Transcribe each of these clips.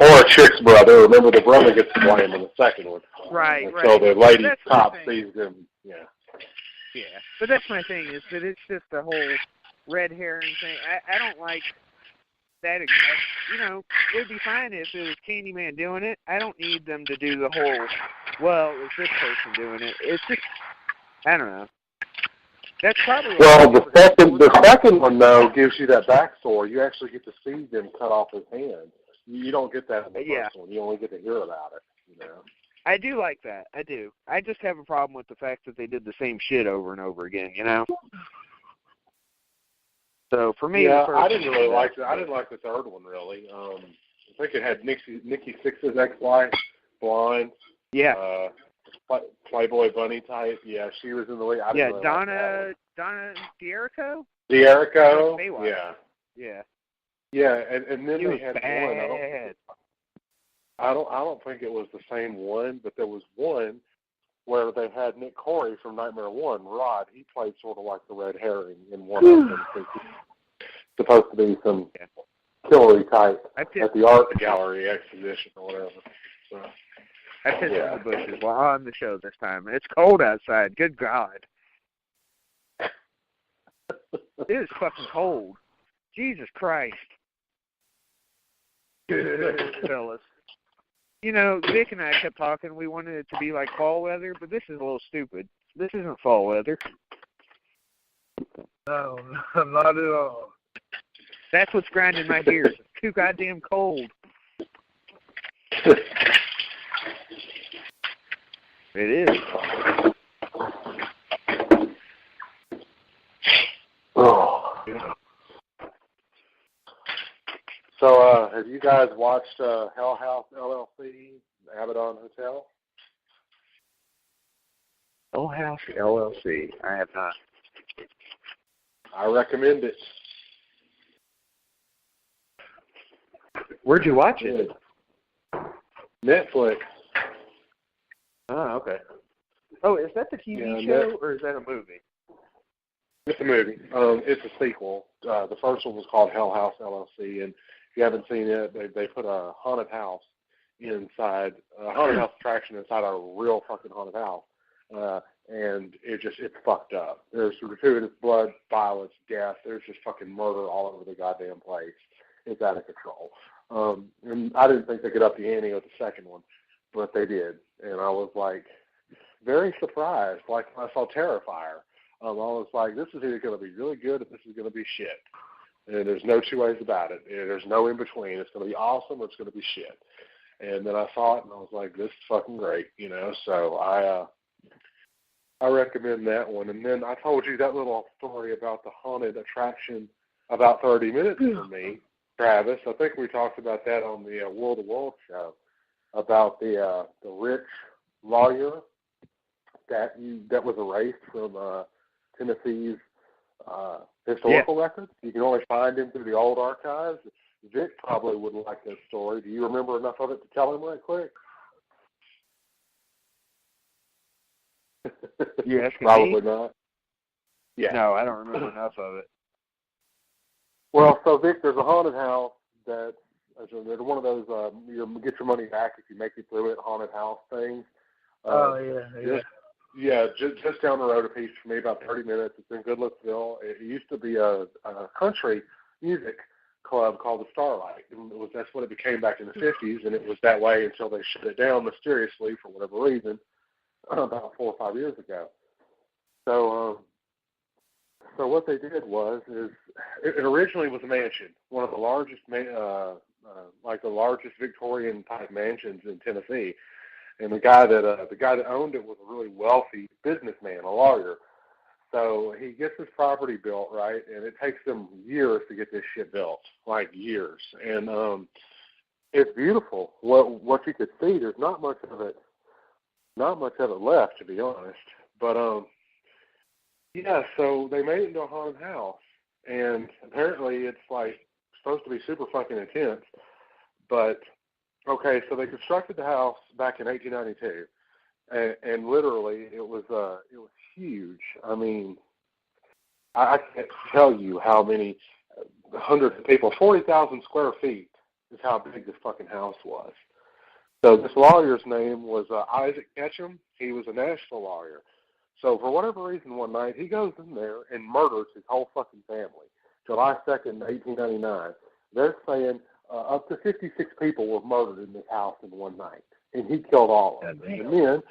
Or a chick's brother. Remember, the brother gets the blame in the second one. Right, and right. So the lady That's cop sees them. Yeah. Yeah, but that's my thing, is that it's just the whole red herring thing. I don't like that exact, it would be fine if it was Candyman doing it. I don't need them to do the whole, well, it was this person doing it. It's just, I don't know. That's probably Well, the second one, though, gives you that backstory. You actually get to see them cut off his hand. You don't get that in the first one. You only get to hear about it, I do like that. I do. I just have a problem with the fact that they did the same shit over and over again, So for me, I didn't really like it. I didn't like the third one really. I think it had Nikki Sixx's ex-wife, blonde. Yeah. Playboy bunny type. Yeah, she was in the lead. Really Donna D'Errico. D'Errico. Yeah. Yeah, and then they had bad. one. I don't think it was the same one, but there was one where they had Nick Corey from Nightmare 1, Rod. He played sort of like the red herring in one of them. Supposed to be some killery type at the art gallery exhibition or whatever. So, I pissed in the bushes while on the show this time. It's cold outside. Good God. It is fucking cold. Jesus Christ. Fellas. Vic and I kept talking. We wanted it to be like fall weather, but this is a little stupid. This isn't fall weather. No, not at all. That's what's grinding my gears. It's too goddamn cold. It is. Oh. So, have you guys watched Hell House LLC, Abaddon Hotel? Hell House LLC. I have not. I recommend it. Where'd you watch it? Netflix. Oh, okay. Oh, is that the TV show or is that a movie? It's a movie. It's a sequel. The first one was called Hell House LLC, and if you haven't seen it, they put a haunted house inside, a haunted house attraction inside a real fucking haunted house, and it's fucked up. There's gratuitous blood, violence, death. There's just fucking murder all over the goddamn place. It's out of control. And I didn't think they could up the ante with the second one, but they did, and I was like very surprised. Like when I saw Terrifier, I was like, this is either going to be really good or this is going to be shit. And there's no two ways about it. And there's no in between. It's going to be awesome or it's going to be shit. And then I saw it and I was like, this is fucking great, So I recommend that one. And then I told you that little story about the haunted attraction about 30 minutes for me, Travis. I think we talked about that on the World of World show about the rich lawyer that was erased from Tennessee's historical records. You can only find him through the old archives. Vic probably wouldn't like that story. Do you remember enough of it to tell him right quick? You asking Probably me? not. Yeah. No, I don't remember enough of it. Well, so Vic, there's a haunted house that's one of those you get your money back if you make it through it haunted house things. Just down the road a piece for me, about 30 minutes. It's in Goodlettsville. It used to be a country music club called the Starlight. And that's what it became back in the 50s, and it was that way until they shut it down mysteriously for whatever reason about 4 or 5 years ago. So what they did is it originally was a mansion, one of the largest, like the largest Victorian type mansions in Tennessee. And the guy that owned it was a really wealthy businessman, a lawyer. So he gets his property built, right, and it takes them years to get this shit built, like years. And it's beautiful. What you could see, there's not much of it left, to be honest. But so they made it into a haunted house, and apparently it's like supposed to be super fucking intense. But okay, so they constructed the house back in 1892, and literally it was huge. I mean, I can't tell you how many hundreds of people. 40,000 square feet is how big this fucking house was. So this lawyer's name was Isaac Ketchum. He was a Nashville lawyer. So for whatever reason, one night he goes in there and murders his whole fucking family. July 2nd, 1899. They're saying up to 56 people were murdered in this house in one night, and he killed all of them.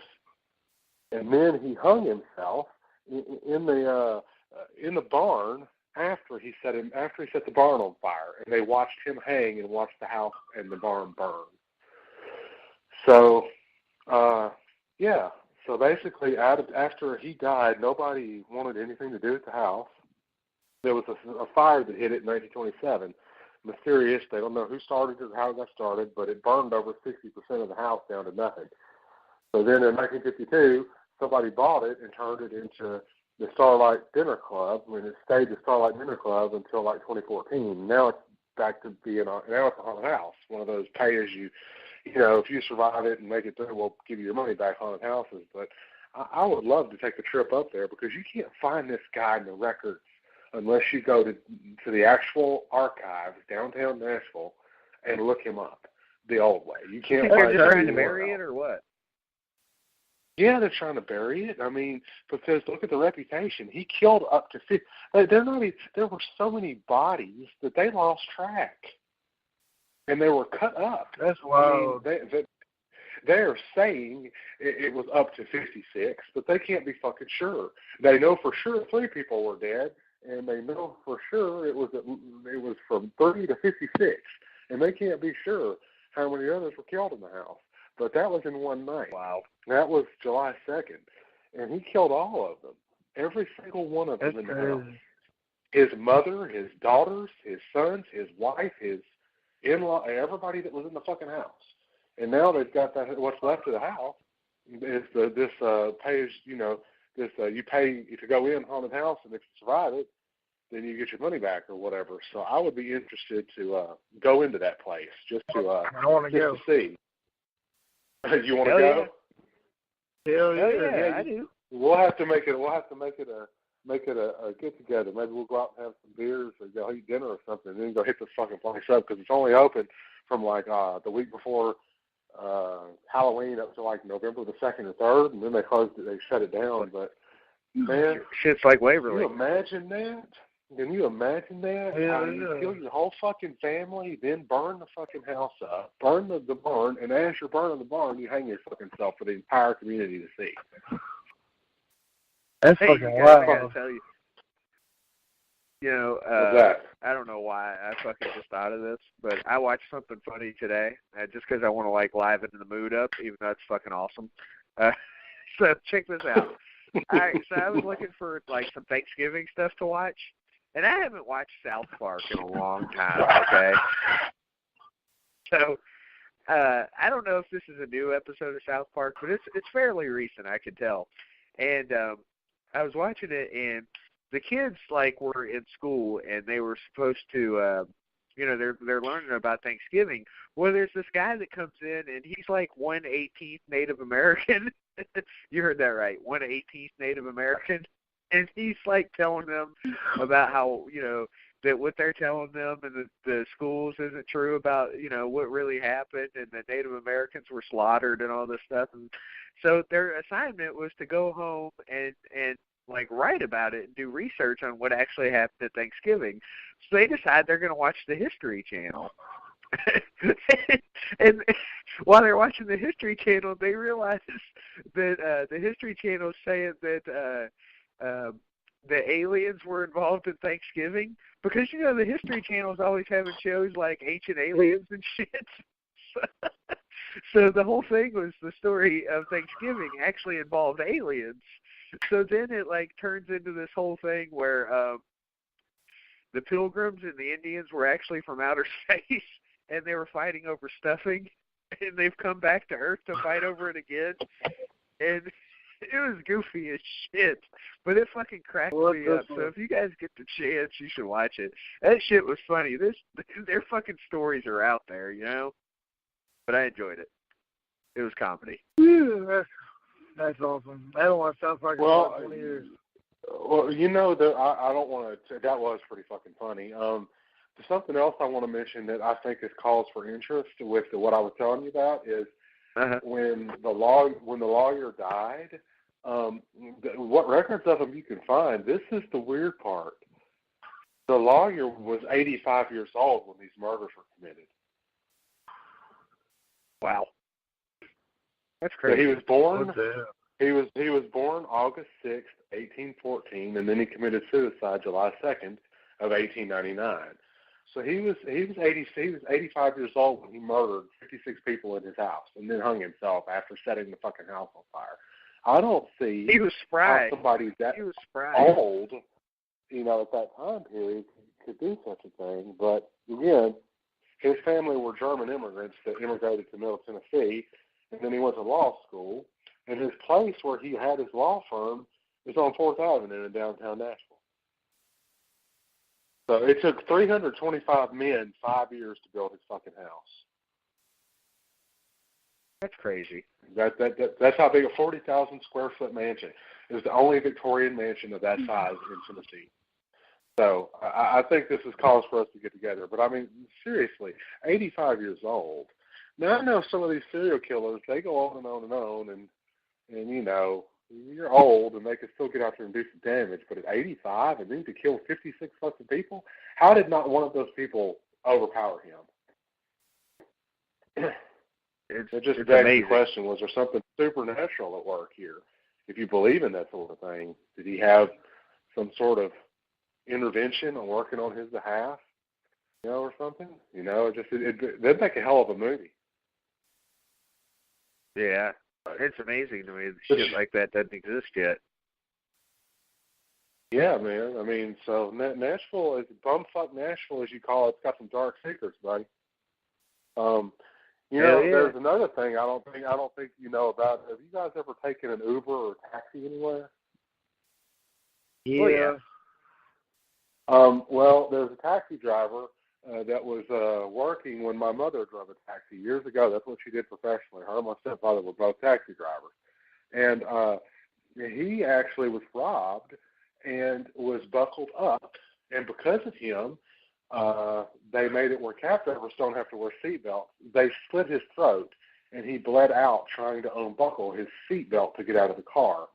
And then he hung himself in the barn after he set the barn on fire, and they watched him hang and watched the house and the barn burn. So, yeah. So basically, after he died, nobody wanted anything to do with the house. There was a fire that hit it in 1927. Mysterious. They don't know who started it or how it got started, but it burned over 60% of the house down to nothing. So then in 1952, somebody bought it and turned it into the Starlight Dinner Club. I mean, it stayed the Starlight Dinner Club until like 2014. Now it's back to being now it's a haunted house, one of those pay as you know, if you survive it and make it through, we'll give you your money back haunted houses. But I would love to take a trip up there because you can't find this guy in the records unless you go to the actual archives downtown Nashville and look him up the old way. You can't find him. They're just trying to bury it or what? Yeah, they're trying to bury it. I mean, because look at the reputation. He killed up to 50. There were so many bodies that they lost track. And they were cut up. That's wild. I mean, they're saying it was up to 56, but they can't be fucking sure. They know for sure 3 people were dead, and they know for sure it was from 30 to 56, and they can't be sure how many others were killed in the house. But that was in one night. Wow. That was July 2nd, and he killed all of them, every single one of them in the house. His mother, his daughters, his sons, his wife, his in-law, everybody that was in the fucking house. And now they've got that. What's left of the house is you pay to go in haunted house, and if you survive it, then you get your money back or whatever. So I would be interested to go into that place just to I want to go to see. You want to go? Hell yeah, I do. We'll have to make it a get together. Maybe we'll go out and have some beers or go eat dinner or something, and then go hit this fucking place up because it's only open from like the week before Halloween up to like November the 2nd or 3rd, and then they shut it down. But man, shit's like Waverly. Can you imagine that? Can you imagine that? Yeah, You kill your whole fucking family, then burn the fucking house up, burn the barn, and as you're burning the barn, you hang your fucking self for the entire community to see. That's fucking wild. I gotta tell you. You know, I don't know why I fucking just thought of this, but I watched something funny today, just because I want to like liven the mood up, even though it's fucking awesome. So check this out. So I was looking for like some Thanksgiving stuff to watch, and I haven't watched South Park in a long time. Okay, so I don't know if this is a new episode of South Park, but it's fairly recent, I could tell. And I was watching it, and the kids like were in school, and they were supposed to, they're learning about Thanksgiving. Well, there's this guy that comes in, and he's like 1/18th Native American. You heard that right, 1/18th Native American, and he's like telling them about how that what they're telling them and the schools isn't true about what really happened, and the Native Americans were slaughtered and all this stuff. And so their assignment was to go home and like write about it and do research on what actually happened at Thanksgiving. So they decide they're going to watch the History Channel. And while they're watching the History Channel, they realize that the History Channel is saying that the aliens were involved in Thanksgiving, because the History Channel is always having shows like Ancient Aliens and shit. So the whole thing was the story of Thanksgiving actually involved aliens. So then it like turns into this whole thing where the Pilgrims and the Indians were actually from outer space, and they were fighting over stuffing, and they've come back to Earth to fight over it again. And it was goofy as shit, but it fucking cracked me up. So if you guys get the chance, you should watch it. That shit was funny. Their fucking stories are out there, But I enjoyed it. It was comedy. Yeah, that's awesome. I don't watch South Park in about 20 years. Well, I don't want to. That was pretty fucking funny. something else I want to mention that I think is cause for interest with what I was telling you about is when the lawyer died. What records of him you can find? This is the weird part. The lawyer was 85 years old when these murders were committed. Wow, that's So crazy. he was born. What the hell? He was born August 6th, 1814, and then he committed suicide July 2nd of 1899. So he was 85 years old when he murdered 56 people in his house and then hung himself after setting the fucking house on fire. I don't see He was spry. how somebody that He was spry. old, at that time period could do such a thing. But again, his family were German immigrants that immigrated to Middle Tennessee, and then he went to law school. And his place where he had his law firm is on 4th Avenue in downtown Nashville. So it took 325 men 5 years to build his fucking house. That's crazy. That's how big a 40,000 square foot mansion. It was the only Victorian mansion of that size in Tennessee. So I think this is cause for us to get together. But I mean, seriously, 85 years old. Now I know some of these serial killers, they go on and on and on, and you're old and they can still get out there and do some damage. But at 85 and then to kill 56 fucking people, how did not one of those people overpower him? It just begs the question, was there something supernatural at work here? If you believe in that sort of thing, did he have some sort of intervention or working on his behalf, or something? That'd make a hell of a movie. Yeah, it's amazing to me that shit like that doesn't exist yet. Yeah, man. I mean, so Nashville is bumfuck Nashville, as you call it. It's got some dark secrets, buddy. There's another thing I don't think you know about. Have you guys ever taken an Uber or taxi anywhere? Yeah. Well, there's a taxi driver that was working when my mother drove a taxi years ago. That's what she did professionally. Her and my stepfather were both taxi drivers. And he actually was robbed and was buckled up. And because of him, they made it where cab drivers don't have to wear seatbelts. They slit his throat, and he bled out trying to unbuckle his seatbelt to get out of the car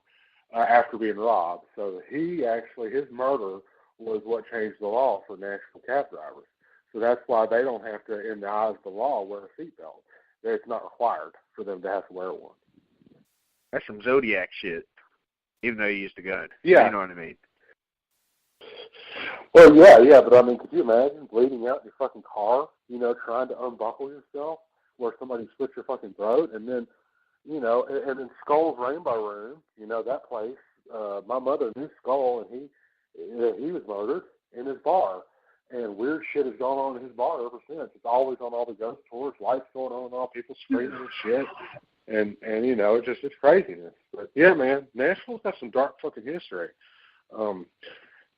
after being robbed. So his murder was what changed the law for Nashville cab drivers. So that's why they don't have to, in the eyes of the law, wear a seatbelt. It's not required for them to have to wear one. That's some Zodiac shit, even though he used a gun. Yeah. You know what I mean? Well, yeah, but I mean, could you imagine bleeding out in your fucking car, trying to unbuckle yourself where somebody slits your fucking throat, and then, and in Skull's Rainbow Room, that place, my mother knew Skull, and he was murdered in his bar, and weird shit has gone on in his bar ever since. It's always on all the ghost tours, lights going on and all, people screaming and shit, and it's craziness. But yeah, man, Nashville's got some dark fucking history.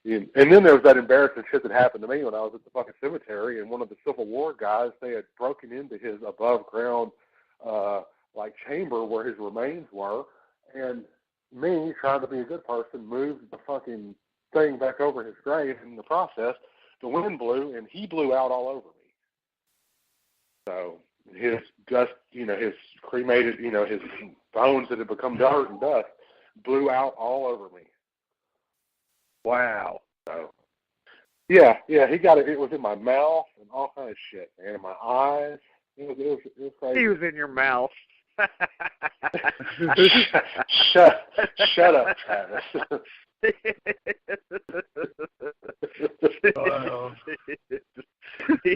And then there was that embarrassing shit that happened to me when I was at the fucking cemetery, and one of the Civil War guys, they had broken into his above ground chamber where his remains were, and me, trying to be a good person, moved the fucking thing back over his grave. In the process, the wind blew, and he blew out all over me. So his dust, his cremated, his bones that had become dirt and dust blew out all over me. Wow. So, yeah, he got it. It was in my mouth and all kind of shit, man. In my eyes. It was crazy. He was in your mouth. Shut up, Travis.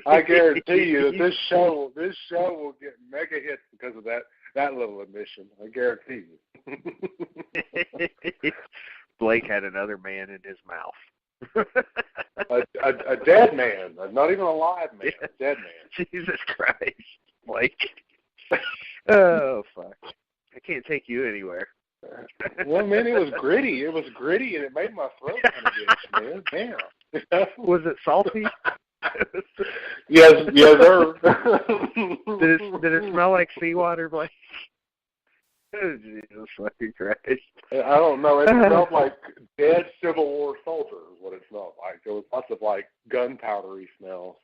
I guarantee you that this show will get mega hits because of that little admission. I guarantee you. Blake had another man in his mouth. a dead man, not even a live man, a dead man. Jesus Christ, Blake. Oh, fuck. I can't take you anywhere. Well, man, it was gritty. And it made my throat kind of itch, man. Damn. Was it salty? Yes, sir. Did it smell like seawater, Blake? Jesus fucking Christ. I don't know. It smelled like dead Civil War soldiers, is what it smelled like. There was lots of, like, gunpowdery smells.